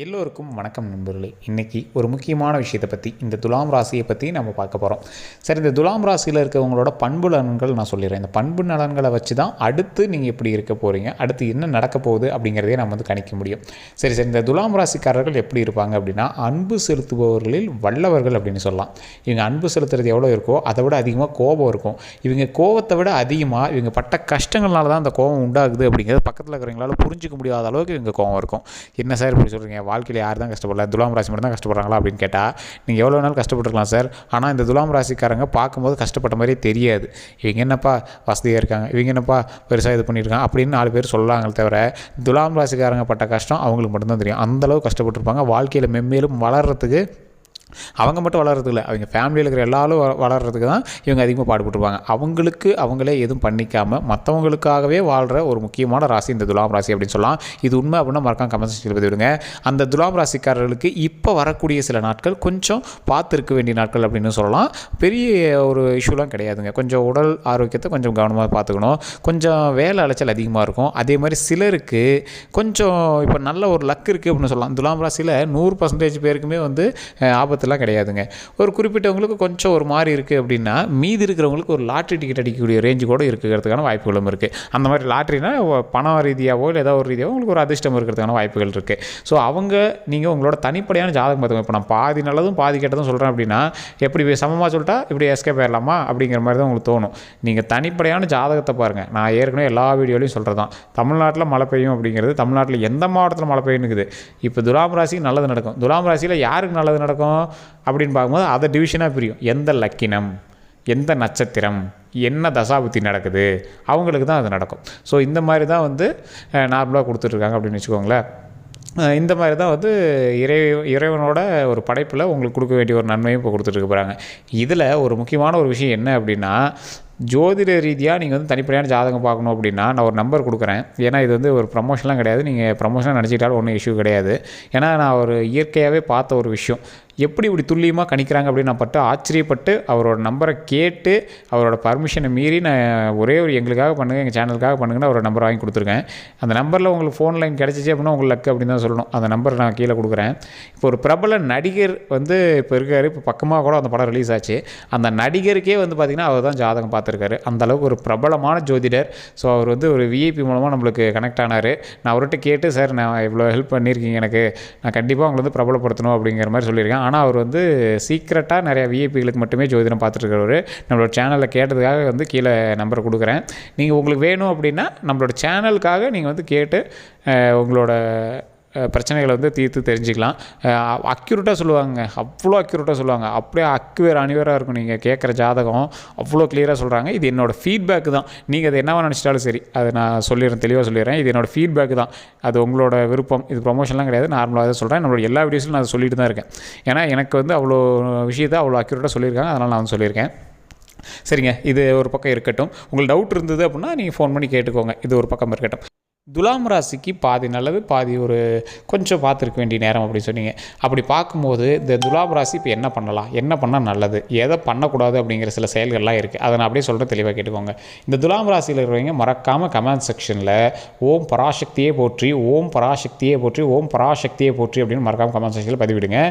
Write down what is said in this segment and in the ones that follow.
எல்லோருக்கும் வணக்கம் நண்பர்களே. இன்றைக்கி ஒரு முக்கியமான விஷயத்தை பற்றி, இந்த துலாம் ராசியை பற்றி நம்ம பார்க்க போகிறோம். சரி, இந்த துலாம் ராசியில் இருக்கவங்களோட பண்பு நலன்கள் நான் சொல்லிடுறேன். இந்த பண்பு நலன்களை வச்சு தான் அடுத்து நீங்கள் எப்படி இருக்க போகிறீங்க, அடுத்து என்ன நடக்க போகுது அப்படிங்கிறதே நம்ம வந்து கணிக்க முடியும். சரி, இந்த துலாம் ராசிக்காரர்கள் எப்படி இருப்பாங்க அப்படின்னா, அன்பு செலுத்துபவர்களில் வல்லவர்கள் அப்படின்னு சொல்லலாம். இவங்க அன்பு செலுத்துறது எவ்வளோ இருக்கோ அதை விட அதிகமாக கோபம் இருக்கும். இவங்க கோபத்தை விட அதிகமாக இவங்க பட்ட கஷ்டங்கள்னால தான் அந்த கோபம் உண்டாகுது அப்படிங்கிறது பக்கத்தில் இருக்கிறவங்களால புரிஞ்சிக்க முடியாத அளவுக்கு இவங்க கோபம் இருக்கும். என்ன சார் இப்படி சொல்கிறீங்க, வாழ்க்கையில் யார் தான் கஷ்டப்படல, துலாம் ராசி மட்டும் தான் கஷ்டப்படுறாங்களா அப்படின்னு கேட்டால், நீங்கள் எவ்வளோ நாள் கஷ்டப்பட்டுருக்கலாம் சார். ஆனால் இந்த துலாம் ராசிக்காரங்க பார்க்கும்போது கஷ்டப்பட்ட மாதிரியே தெரியாது. இவங்க என்னப்பா வசதியாக இருக்காங்க, இவங்க என்னப்பா பெருசாக இது பண்ணியிருக்காங்க அப்படின்னு 4 பேர் சொல்லலாங்களே தவிர, துலாம் ராசிக்காரங்க பட்ட கஷ்டம் அவங்களுக்கு மட்டும்தான் தெரியும். அந்தளவு கஷ்டப்பட்டுருப்பாங்க. வாழ்க்கையில் மென்மேலும் வளர்கிறதுக்கு அவங்க மட்டும் வளர்கிறதில்ல, அவங்க ஃபேமிலியில் இருக்கிற எல்லாரும் வளர்கிறதுக்கு தான் இவங்க அதிகமாக பாடுபட்டுருப்பாங்க. அவங்களுக்கு அவங்களே எதுவும் பண்ணிக்காமல் மற்றவங்களுக்காகவே வாழ்கிற ஒரு முக்கியமான ராசி இந்த துலாம் ராசி அப்படின்னு சொல்லலாம். இது உண்மை அப்படின்னா மறக்காம கமெண்ட் செக்ஷனில் பதிவிடுங்க. அந்த துலாம் ராசிக்காரர்களுக்கு இப்போ வரக்கூடிய சில நாட்கள் கொஞ்சம் பார்த்துருக்க வேண்டிய நாட்கள் அப்படின்னு சொல்லலாம். பெரிய ஒரு இஷ்யூலாம் கிடையாதுங்க. கொஞ்சம் உடல் ஆரோக்கியத்தை கொஞ்சம் கவனமாக பார்த்துக்கணும். கொஞ்சம் வேலை அலைச்சல் அதிகமாக இருக்கும். அதே மாதிரி சிலருக்கு கொஞ்சம் இப்போ நல்ல ஒரு லக் இருக்குது அப்படின்னு சொல்லலாம். துலாம் ராசியில் 100% பேருக்குமே வந்து ஆபத்துலாம் கிடையாதுங்க. ஒரு குறிப்பிட்டவங்களுக்கு கொஞ்சம் ஒரு மாதிரி இருக்குது அப்படின்னா, மீதி இருக்கிறவங்களுக்கு ஒரு லாட்ரி டிக்கெட் அடிக்கக்கூடிய ரேஞ்சு கூட இருக்கிறதுக்கான வாய்ப்புகளும் இருக்குது. அந்த மாதிரி லாட்ரினா பணம் ரீதியாகவோ இல்லை ஏதாவது ஒரு ரீதியாகவோ உங்களுக்கு ஒரு அதிர்ஷ்டம் இருக்கிறதுக்கான வாய்ப்புகள் இருக்குது. ஸோ நீங்கள் உங்களோட தனிப்படையான ஜாதகம் பார்த்துக்கோங்க. இப்போ நான் பாதி நல்லதும் பாதி கெட்டதும் சொல்கிறேன் அப்படின்னா, எப்படி சமமாக சொல்லிட்டா இப்படி எஸ்கேப் ஆயிடலாமா அப்படிங்கிற மாதிரி தான் உங்களுக்கு தோணும். நீங்கள் தனிப்படையான ஜாதகத்தை பாருங்கள். நான் ஏற்கனவே எல்லா வீடியோலையும் சொல்கிறது தான், தமிழ்நாட்டில் மழை பெய்யும் அப்படிங்கிறது, தமிழ்நாட்டில் எந்த மாவட்டத்தில் மழை பெய்யுனுக்குது. இப்போ துலாம் ராசிக்கு நல்லது நடக்கும். துலாம் ராசியில் யாருக்கு நல்லது நடக்கும் அப்படின்னு பார்க்கும்போது அதை டிவிஷனாக பிரியும். எந்த லக்கினம், எந்த நட்சத்திரம், என்ன தசாபுத்தி நடக்குது, அவங்களுக்கு தான் அது நடக்கும். ஸோ இந்த மாதிரி தான் வந்து நார்மலாக கொடுத்துட்ருக்காங்க அப்படின்னு வச்சுக்கோங்களேன். இந்த மாதிரி தான் வந்து இறைவனோட ஒரு படைப்பில் உங்களுக்கு கொடுக்க வேண்டிய ஒரு நன்மையும் இப்போ கொடுத்துட்டு போகிறாங்க. இதில் ஒரு முக்கியமான ஒரு விஷயம் என்ன அப்படின்னா, ஜோதிட ரீதியாக நீங்கள் வந்து தனிப்படையான ஜாதகம் பார்க்கணும் அப்படின்னா நான் ஒரு நம்பர் கொடுக்குறேன். ஏன்னா இது வந்து ஒரு ப்ரமோஷன்லாம் கிடையாது. நீங்கள் ப்ரமோஷனாக நினச்சிக்கிட்டாலும் ஒன்றும் இஷ்யூ கிடையாது. ஏன்னா நான் ஒரு இயற்கையாகவே பார்த்த ஒரு விஷயம், எப்படி இப்படி துல்லியமாக கணிக்கிறாங்க அப்படின்னு நான் ஆச்சரியப்பட்டு அவரோட நம்பரை கேட்டு அவரோட பர்மிஷனை மீறி நான் ஒரே ஒரு எங்களுக்காக பண்ணுங்கள், எங்கள் சேனலுக்காக பண்ணுங்கன்னு அவரோட நம்பர் வாங்கி கொடுத்துருக்கேன். அந்த நம்பரில் உங்களுக்கு ஃபோன் லைன் கிடச்சிச்சு அப்படின்னா உங்களுக்கு லக்கு அப்படின்னு தான் சொல்லணும். அந்த நம்பரை நான் கீழே கொடுக்குறேன். இப்போ ஒரு பிரபல நடிகர் வந்து இப்போ இருக்கார். இப்போ பக்கமாக கூட அந்த படம் ரிலீஸ் ஆச்சு. அந்த நடிகருக்கே வந்து பார்த்திங்கன்னா அவர் தான் ஜாதகம் பார்த்துருக்காரு. அந்தளவுக்கு ஒரு பிரபலமான ஜோதிடர். ஸோ அவர் வந்து ஒரு விஐபி மூலமாக நம்மளுக்கு கனெக்ட் ஆனார். நான் அவர்கிட்ட கேட்டு, சார் நான் இவ்வளோ ஹெல்ப் பண்ணியிருக்கீங்க, எனக்கு நான் கண்டிப்பாக உங்களை வந்து பிரபலப்படுத்தணும் அப்படிங்கிற மாதிரி சொல்லியிருக்கேன். ஆனால் அவர் வந்து சீக்ரெட்டாக நிறையா விஐபிகளுக்கு மட்டுமே ஜோதிடம் பார்த்துட்ருக்கிறவர். நம்மளோட சேனலில் கேட்டதுக்காக வந்து கீழே நம்பரை கொடுக்குறேன். நீங்கள் உங்களுக்கு வேணும் அப்படின்னா நம்மளோட சேனலுக்காக நீங்கள் வந்து கேட்டு உங்களோட பிரச்சனைகளை வந்து தீர்த்து தெரிஞ்சுக்கலாம். அக்யூரேட்டாக சொல்லுவாங்க, அவ்வளோ அக்யூரேட்டாக சொல்லுவாங்க. அப்படியே அக்குவேர் அணிவேராக இருக்கும். நீங்கள் கேட்குற ஜாதகம் அவ்வளோ கிளியராக சொல்கிறாங்க. இது என்னோடய ஃபீட்பேக்கு தான். நீங்கள் அதை என்னவா நினச்சிட்டாலும் சரி, அதை நான் சொல்லிடுறேன், தெளிவாக சொல்லிடுறேன். இது என்னோடய ஃபீட்பேக்கு தான். அது உங்களோட விருப்பம். இது ப்ரொமோஷன்லாம் கிடையாது. நார்மலாக தான் சொல்கிறேன். நம்மளோட எல்லா வீடியோஸிலும் நான் அதை சொல்லிட்டு தான் இருக்கேன். ஏன்னா எனக்கு வந்து அவ்வளோ விஷயத்தை அவ்வளோ அக்யூரேட்டாக சொல்லியிருக்காங்க. அதனால் நான் வந்து சொல்லியிருக்கேன். சரிங்க, இது ஒரு பக்கம் இருக்கட்டும். உங்களுக்கு டவுட் இருந்தது அப்படின்னா நீங்கள் ஃபோன் பண்ணி கேட்டுக்கோங்க. இது ஒரு பக்கம் இருக்கட்டும். துலாம் ராசிக்கு பாதி நல்லது, பாதி ஒரு கொஞ்சம் பார்த்துருக்க வேண்டிய நேரம் அப்படின்னு சொன்னீங்க. அப்படி பார்க்கும்போது இந்த துலாம் ராசி இப்போ என்ன பண்ணலாம், என்ன பண்ணால் நல்லது, எதை பண்ணக்கூடாது அப்படிங்கிற சில செயல்கள்லாம் இருக்குது. அதை நான் அப்படியே சொல்கிறேன், தெளிவாக கேட்டுக்கோங்க. இந்த துலாம் ராசியில் இருக்கிறவங்க மறக்காமல் கமெண்ட் செக்ஷனில் ஓம் பராசக்தியே போற்றி, ஓம் பராசக்தியே போற்றி, ஓம் பராசக்தியே போற்றி அப்படின்னு மறக்காமல் கமெண்ட் செக்ஷனில் பதிவிடுங்க.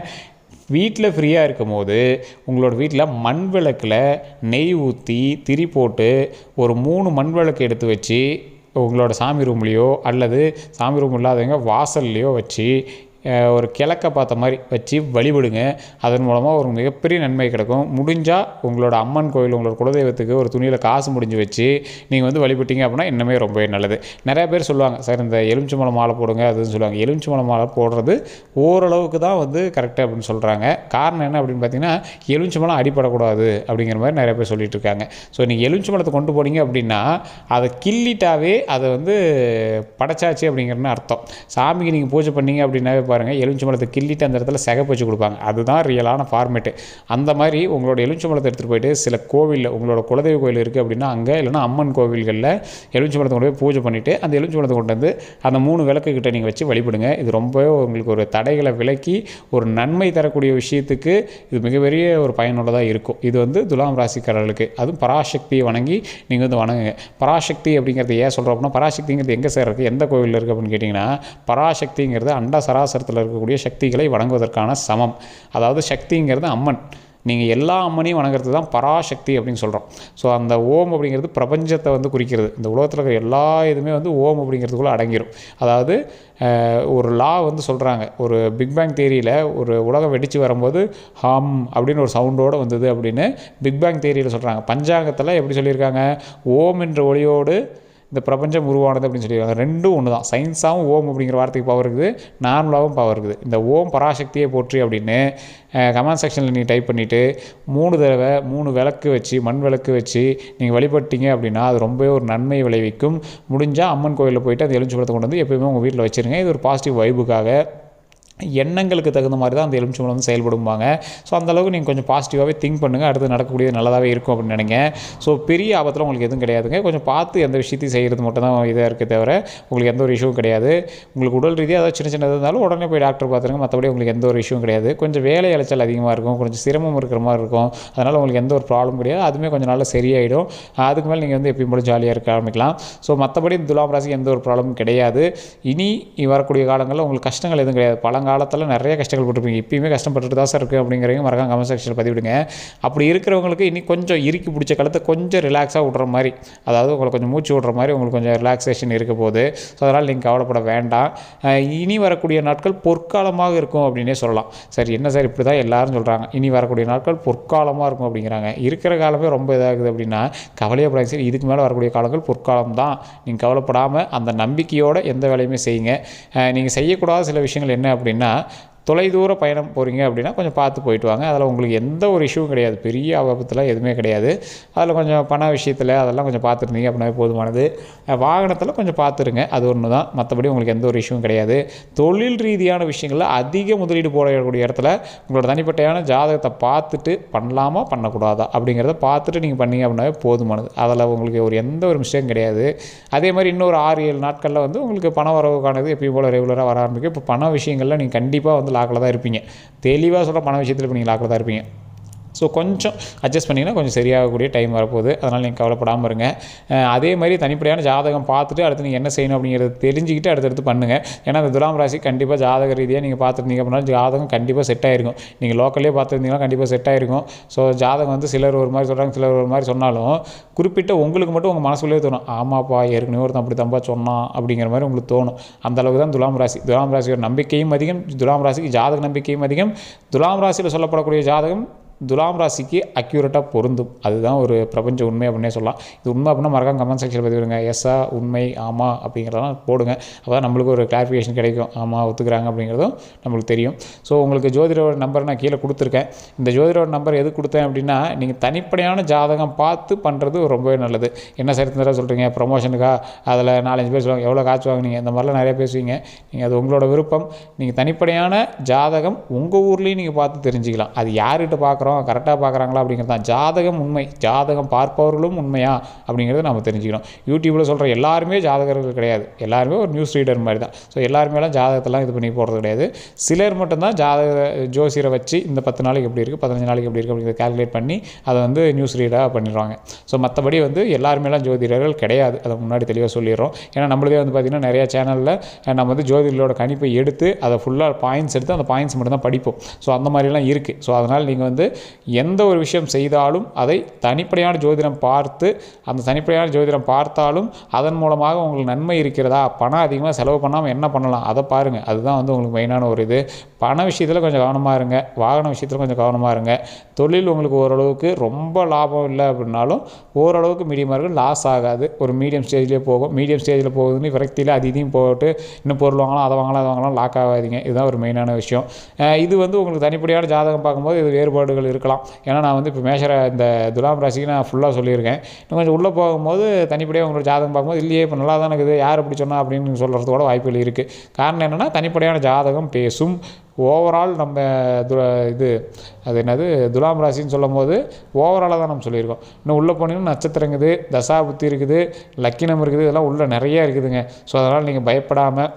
வீட்டில் ஃப்ரீயாக இருக்கும் போது உங்களோட வீட்டில் மண் விளக்கில் நெய் ஊற்றி திரி போட்டு ஒரு 3 மண் விளக்கு எடுத்து வச்சு உங்களோட சாமி ரூம்லேயோ அல்லது சாமி ரூம் இல்லாதவங்க வாசல்லையோ வச்சு ஒரு கிழக்க பார்த்த மாதிரி வச்சு வழிபடுங்க. அதன் மூலமாக ஒரு மிகப்பெரிய நன்மை கிடைக்கும். முடிஞ்சால் உங்களோட அம்மன் கோயில், உங்களோட குலதெய்வத்துக்கு ஒரு துணியில் காசு முடிஞ்சு வச்சு நீங்கள் வந்து வழிபட்டீங்க அப்படின்னா இன்னுமே ரொம்பவே நல்லது. நிறையா பேர் சொல்லுவாங்க, சார் இந்த எலுமிச்சம்பழம் மாலை போடுங்க அதுன்னு சொல்லுவாங்க. எலுமிச்சம்பழம் மாலை போடுறது ஓரளவுக்கு தான் வந்து கரெக்டாக அப்படின்னு சொல்கிறாங்க. காரணம் என்ன அப்படின்னு பார்த்தீங்கன்னா, எலுமிச்சம்பழம் அடிப்படக்கூடாது அப்படிங்கிற மாதிரி நிறைய பேர் சொல்லிட்டு இருக்காங்க. ஸோ நீங்கள் எலுமிச்சம்பழத்தை கொண்டு போனீங்க அப்படின்னா அதை கிள்ளிட்டாவே அதை வந்து படைச்சாச்சு அப்படிங்கிறன்னு அர்த்தம். சாமிக்கு நீங்கள் பூஜை பண்ணீங்க அப்படின்னாவே பாருங்கள், எலுமிச்சம்பழத்தை கிள்ளிட்டு அந்த இடத்துல சிகப்பு வச்சு கொடுப்பாங்க. அதுதான் ரியலான ஃபார்மேட்டு. அந்த மாதிரி உங்களோட எலுமிச்சம்பழத்தை எடுத்துகிட்டு போயிட்டு சில கோவிலில், உங்களோட குலதெய்வ கோவில் இருக்குது அப்படின்னா அங்கே, இல்லைனா அம்மன் கோவில்களில் எலுமிச்சம்பழத்தை கொண்டு போய் பூஜை பண்ணிவிட்டு அந்த எலுமிச்சம்பழத்தை கொண்டு வந்து அந்த 3 விளக்குக்கிட்ட நீங்கள் வச்சு வழிபடுங்க. இது ரொம்பவே உங்களுக்கு ஒரு தடைகளை விலக்கி ஒரு நன்மை தரக்கூடிய விஷயத்துக்கு இது மிகப்பெரிய ஒரு பயனுள்ளதாக இருக்கும். இது வந்து துலாம் ராசிக்காரர்களுக்கு. அதுவும் பராசக்தியை வணங்கி நீங்கள் வந்து வணங்குங்க. பராசக்தி அப்படிங்கிறது ஏன் சொல்கிறோம் அப்படின்னா, பராசக்திங்கிறது எங்கே சார் இருக்குது, எந்த கோவிலில் இருக்குது அப்படின்னு கேட்டிங்கன்னா, பராசக்திங்கிறது அண்ட சராசர சராசரத்தில் இருக்கக்கூடிய சக்திகளை வணங்குவதற்கான சமம். அதாவது சக்திங்கிறது அம்மன். நீங்கள் எல்லா அம்மனையும் வணங்குறது தான் பராசக்தி அப்படின்னு சொல்கிறோம். ஸோ அந்த ஓம் அப்படிங்கிறது பிரபஞ்சத்தை வந்து குறிக்கிறது. இந்த உலகத்தில் இருக்கிற எல்லா இதுவுமே வந்து ஓம் அப்படிங்கிறதுக்குள்ளே அடங்கிடும். அதாவது ஒரு லா வந்து சொல்கிறாங்க, ஒரு பிக் பேங் தியரியில் ஒரு உலகம் வெடித்து வரும்போது ஹம் அப்படின்னு ஒரு சவுண்டோடு வந்தது அப்படின்னு பிக் பேங் தியரியில் சொல்கிறாங்க. பஞ்சாங்கத்தில் எப்படி சொல்லியிருக்காங்க, ஓம் என்ற ஒளியோடு இந்த பிரபஞ்சம் உருவானது அப்படின்னு சொல்லியிருக்காங்க. ரெண்டும் ஒன்று தான். சயின்ஸாகவும் ஓம் அப்படிங்கிற வார்த்தைக்கு பவர் இருக்குது, நார்மலாகவும் பவர் இருக்குது. இந்த ஓம் பராசக்தியை போற்றி அப்படின்னு கமெண்ட் செக்ஷனில் நீங்கள் டைப் பண்ணிவிட்டு 3 தடவை 3 விளக்கு வச்சு மண் விளக்கு வச்சு நீங்கள் வழிபட்டீங்க அப்படின்னா அது ரொம்பவே ஒரு நன்மை விளைவிக்கும். முடிஞ்சால் அம்மன் கோயிலில் போய்ட்டு அந்த எலுமிச்சம்பழத்தை கொண்டு வந்து எப்போயுமே உங்கள் வீட்டில் வச்சுருங்க. இது ஒரு பாசிட்டிவ் வைபுக்காக, எண்ணங்களுக்கு தகுந்த மாதிரி தான் அந்த எலுமிச்சம்பழம் வந்து செயல்படுவாங்க. ஸோ அந்தளவுக்கு நீங்கள் கொஞ்சம் பாசிட்டிவாகவே திங்க் பண்ணுங்கள். அடுத்து நடக்கக்கூடியது நல்லதாகவே இருக்கும் அப்படின்னு நினைங்க. ஸோ பெரிய ஆபத்தில் உங்களுக்கு எதுவும் கிடையாதுங்க. கொஞ்சம் பார்த்து எந்த விஷயத்தையும் செய்கிறது மட்டும் தான் இதாக இருக்க தவிர உங்களுக்கு எந்த ஒரு இஷ்யூவும் கிடையாது. உங்களுக்கு உடல் ரீதியாக ஏதாவது சின்ன சின்னது இருந்தாலும் உடனே போய் டாக்டர் பார்த்துருங்க. மற்றபடி உங்களுக்கு எந்த ஒரு இஷ்யூவும் கிடையாது. கொஞ்சம் வேலை அலைச்சல் அதிகமாக இருக்கும், கொஞ்சம் சிரமம் இருக்கிற மாதிரி இருக்கும். அதனால் உங்களுக்கு எந்த ஒரு ப்ராப்ளம் கிடையாது. அதுவுமே கொஞ்சம் நாளில் சரியாயிடும். அதுக்கு மேலே நீங்கள் வந்து எப்பயும் போல ஜாலியாக இருக்க ஆரம்பிக்கலாம். ஸோ மற்றபடி துலாம் ராசிக்கு எந்த ஒரு ப்ராப்ளமும் கிடையாது. இனி வரக்கூடிய காலங்களில் உங்களுக்கு கஷ்டங்கள் எதுவும் கிடையாது. பழங்காலத்தில் நிறைய கஷ்டங்கள் பட்டுருப்பீங்க, இப்பயுமே கஷ்டப்பட்டுட்டு தான் சார் இருக்குது அப்படிங்கிறவங்க மறக்காம கமெண்ட் செக்ஷனில் பதிவிடுங்க. அப்படி இருக்கிறவங்களுக்கு இனி கொஞ்சம் இறுக்கி பிடிச்ச காலத்தை கொஞ்சம் ரிலாக்ஸாக விட்ற மாதிரி, அதாவது உங்களுக்கு கொஞ்சம் மூச்சு விட்ற மாதிரி உங்களுக்கு கொஞ்சம் ரிலாக்ஸேஷன் இருக்க போகுது. ஸோ அதனால் நீங்கள் கவலைப்பட வேண்டாம். இனி வரக்கூடிய நாட்கள் பொற்காலமாக இருக்கும் அப்படின்னே சொல்லலாம். சரி, என்ன சார் இப்படி தான் எல்லாரும் சொல்கிறாங்க, இனி வரக்கூடிய நாட்கள் பொற்காலமாக இருக்கும் அப்படிங்கிறாங்க. இருக்கிற காலமே ரொம்ப இதாகுது அப்படின்னா கவலையப்படாங்க. சரி, இதுக்கு மேலே வரக்கூடிய காலங்கள் பொற்காலம் தான். நீங்கள் கவலைப்படாமல் அந்த நம்பிக்கையோடு எந்த வேலையுமே செய்யுங்க. நீங்கள் செய்யக்கூடாத சில விஷயங்கள் என்ன அப்படின்னா, தொலைதூர பயணம் போகிறீங்க அப்படின்னா கொஞ்சம் பார்த்து போயிட்டு வாங்க. அதில் உங்களுக்கு எந்த ஒரு இஷ்யூவும் கிடையாது, பெரிய ஆபத்தில் எதுவுமே கிடையாது. அதில் கொஞ்சம் பண விஷயத்தில் அதெல்லாம் கொஞ்சம் பார்த்துருந்தீங்க அப்படின்னா போதுமானது. வாகனத்தில் கொஞ்சம் பார்த்துருங்க, அது ஒன்று தான். மற்றபடி உங்களுக்கு எந்த ஒரு இஷ்யூவும் கிடையாது. தொழில் ரீதியான விஷயங்களில் அதிக முதலீடு போடக்கூடிய இடத்துல உங்களோட தனிப்பட்டையான ஜாதகத்தை பார்த்துட்டு பண்ணலாமா பண்ணக்கூடாதா அப்படிங்கிறத பார்த்துட்டு நீங்கள் பண்ணீங்க அப்படின்னாவே போதுமானது. அதில் உங்களுக்கு ஒரு எந்த ஒரு மிஸ்டேக்கும் கிடையாது. அதே மாதிரி இன்னொரு 6-7 நாட்களில் வந்து உங்களுக்கு பண வரவுக்கானது எப்பயும் போல் ரெகுலராக வர ஆரம்பிக்கும். இப்போ பண விஷயங்களில் நீங்கள் கண்டிப்பாக வந்து லாக்கில் தான் இருப்பீங்க. தெளிவாக சொல்கிற பண விஷயத்தில் இப்போ நீங்கள் லாக்கில் தான் இருப்பீங்க. ஸோ கொஞ்சம் அட்ஜஸ்ட் பண்ணிங்கன்னா கொஞ்சம் சரியாகக்கூடிய டைம் வரப்போகுது. அதனால் நீங்கள் கவலைப்படாமல் இருங்க. அதே மாதிரி தனிப்படையான ஜாதகம் பார்த்துட்டு அடுத்து நீங்கள் என்ன செய்யணும் அப்படிங்கிறத தெரிஞ்சுக்கிட்டு அடுத்தடுத்து பண்ணுங்கள். ஏன்னா அந்த துலாம் ராசி கண்டிப்பாக ஜாதக ரீதியாக நீங்கள் பார்த்துருந்தீங்க அப்படின்னா ஜாதகம் கண்டிப்பாக செட் ஆகிருக்கும். நீங்கள் லோக்கல்லே பார்த்துருந்தீங்கன்னா கண்டிப்பாக செட் ஆகிருக்கும். ஸோ ஜாதகம் வந்து சிலர் ஒரு மாதிரி சொல்கிறாங்க, சிலர் ஒரு மாதிரி சொன்னாலும் குறிப்பிட்ட உங்களுக்கு மட்டும் உங்கள் மனசுக்குள்ளே தோணும், ஆமாப்பா ஏற்கனவே ஒருத்தன் அப்படி தம்பா சொன்னான் அப்படிங்கிற மாதிரி உங்களுக்கு தோணும். அந்தளவுக்கு தான் துலாம் ராசி. துலாம் ராசியோட நம்பிக்கையும் அதிகம், துலாம் ராசிக்கு ஜாதக நம்பிக்கையும் அதிகம். துலாம் ராசியில் சொல்லப்படக்கூடிய ஜாதகம் துலாம் ராசிக்கு அக்யூரேட்டாக பொருந்தும். அதுதான் ஒரு பிரபஞ்ச உண்மை அப்படின்னே சொல்லலாம். இது உண்மை அப்படின்னா மறக்காம கமெண்ட் செக்ஷனில் பதிவிடுங்க. எஸ்ஸா, உண்மை, ஆமாம் அப்படிங்கிறதெல்லாம் போடுங்க. அப்போ தான் நம்மளுக்கு ஒரு கிளாரிஃபிகேஷன் கிடைக்கும், ஆமாம் ஒத்துக்கிறாங்க அப்படிங்கிறதும் நம்மளுக்கு தெரியும். ஸோ உங்களுக்கு ஜோதிடரோட நம்பர் நான் கீழே கொடுத்துருக்கேன். இந்த ஜோதிடரோட நம்பர் எது கொடுத்தேன் அப்படின்னா, நீங்கள் தனிப்படையான ஜாதகம் பார்த்து பண்ணுறது ரொம்பவே நல்லது. என்ன சரித்திரம் சொல்கிறீங்க, ப்ரொமோஷனுக்கா அதில் 4-5 பேர் சொல்லுவாங்க, எவ்வளோ காசு வாங்குனீங்க, இந்த மாதிரிலாம் நிறைய பேசுவீங்க. நீங்கள் அது உங்களோட விருப்பம். நீங்கள் தனிப்படையான ஜாதகம் உங்கள் ஊர்லேயும் நீங்கள் பார்த்து தெரிஞ்சுக்கலாம். அது யார்கிட்ட பார்க்குறோம், கரெக்டாக பார்க்குறாங்களா அப்படிங்கிறது தான். ஜாதகம் உண்மை, ஜாதகம் பார்ப்பவர்களும் உண்மையா அப்படிங்கிறத நம்ம தெரிஞ்சுக்கணும். யூடியூப்பில் சொல்கிற எல்லாருமே ஜாதகர்கள் கிடையாது, எல்லாருமே ஒரு நியூஸ் ரீடர் மாதிரி தான். ஸோ எல்லாருமேலாம் ஜாதகத்தெல்லாம் இது பண்ணி போடுறது கிடையாது. சிலர் மட்டும்தான் ஜோசியரை வச்சு இந்த 10 நாளைக்கு எப்படி இருக்குது, 15 நாளைக்கு எப்படி இருக்குது அப்படிங்கிறத கால்குலேட் பண்ணி அதை வந்து நியூஸ் ரீடாக பண்ணிடுவாங்க. ஸோ மற்றபடி வந்து எல்லாருமேலாம் ஜோதிடர்கள் கிடையாது, அதை முன்னாடி தெளிவாக சொல்லிடுறோம். ஏன்னா நம்மளதே வந்து பார்த்திங்கன்னா நிறையா சேனலில் நம்ம வந்து ஜோதிடர்களோட கணிப்பை எடுத்து அதை ஃபுல்லாக பாயிண்ட்ஸ் எடுத்து அந்த பாயிண்ட்ஸ் மட்டும் தான் படிப்போம். ஸோ அந்த மாதிரிலாம் இருக்குது. ஸோ அதனால் நீங்கள் வந்து எந்த ஒரு விஷயம் செய்தாலும் அதை தனிப்படையான ஜோதிடம் பார்த்து, அந்த தனிப்படையான ஜோதிடம் பார்த்தாலும் அதன் மூலமாக உங்களுக்கு நன்மை இருக்கிறதா, பணம் அதிகமாக செலவு பண்ணாமல் என்ன பண்ணலாம் அதை பாருங்கள். அதுதான் வந்து உங்களுக்கு மெயினான ஒரு இது. பண விஷயத்தில் கொஞ்சம் கவனமாக இருங்க, வாகன விஷயத்தில் கொஞ்சம் கவனமாக இருங்க. தொழில் உங்களுக்கு ஓரளவுக்கு ரொம்ப லாபம் இல்லை அப்படின்னாலும் ஓரளவுக்கு மீடியமாக இருக்கும், லாஸ் ஆகாது, ஒரு மீடியம் ஸ்டேஜ்லேயே போகும். மீடியம் ஸ்டேஜில் போகுதுன்னு விரக்தியில் அது இதையும் போட்டு இன்னும் பொருள் வாங்கலாம், அதை வாங்கலாம், அதை வாங்கலாம், லாக் ஆகாதீங்க. இதுதான் ஒரு மெயினான விஷயம். இது வந்து உங்களுக்கு தனிப்படையான ஜாதகம் பார்க்கும்போது இது வேறுபாடுகள் இருக்கலாம். ஏன்னா நான் வந்து இப்போ இந்த துலாம் ராசிக்கு நான் ஃபுல்லாக சொல்லியிருக்கேன். இன்னும் கொஞ்சம் உள்ளே போகும்போது தனிப்படையாக உங்களோட ஜாதகம் பார்க்கும்போது இல்லையே இப்போ நல்லா தான் இருக்குது, யார் அப்படி சொன்னால் அப்படின்னு சொல்கிறதோட வாய்ப்புகள் இருக்குது. காரணம் என்னென்னா தனிப்படையான ஜாதகம் பேசும். ஓவரால் நம்ம அது என்னது துலாம் ராசின்னு சொல்லும் போது ஓவராலாக தான் நம்ம சொல்லியிருக்கோம். இன்னும் உள்ளே போனீங்கன்னா நட்சத்திரம் இருக்குது, தசா புத்தி இருக்குது, லக்கினம் இருக்குது, இதெல்லாம் உள்ளே நிறையா இருக்குதுங்க. ஸோ அதனால் நீங்கள் பயப்படாமல்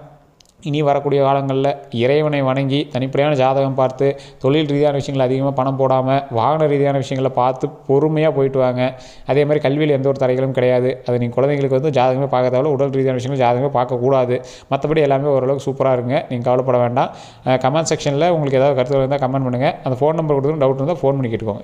இனி வரக்கூடிய காலங்களில் இறைவனை வணங்கி தனிப்படையான ஜாதகம் பார்த்து தொழில் ரீதியான விஷயங்கள் அதிகமாக பணம் போடாமல் வாகன ரீதியான விஷயங்களை பார்த்து பொறுமையாக போயிட்டு வாங்க. அதே மாதிரி கல்வியில் எந்த ஒரு தடைகளும் கிடையாது. அது நீங்கள் குழந்தைங்களுக்கு வந்து ஜாதகமே பார்க்க தேவையில்ல, உடல் ரீதியான விஷயங்கள் ஜாதகமே பார்க்கக்கூடாது. மற்றபடி எல்லாமே ஓரளவுக்கு சூப்பராக இருங்க, நீங்கள் கவலைப்பட வேண்டாம். கமெண்ட் செக்ஷனில் உங்களுக்கு ஏதாவது கருத்துக்கள் இருந்தால் கமெண்ட் பண்ணுங்கள். அந்த ஃபோன் நம்பர் கொடுத்து டவுட் இருந்தால் ஃபோன் பண்ணி கேட்டுக்கோங்க.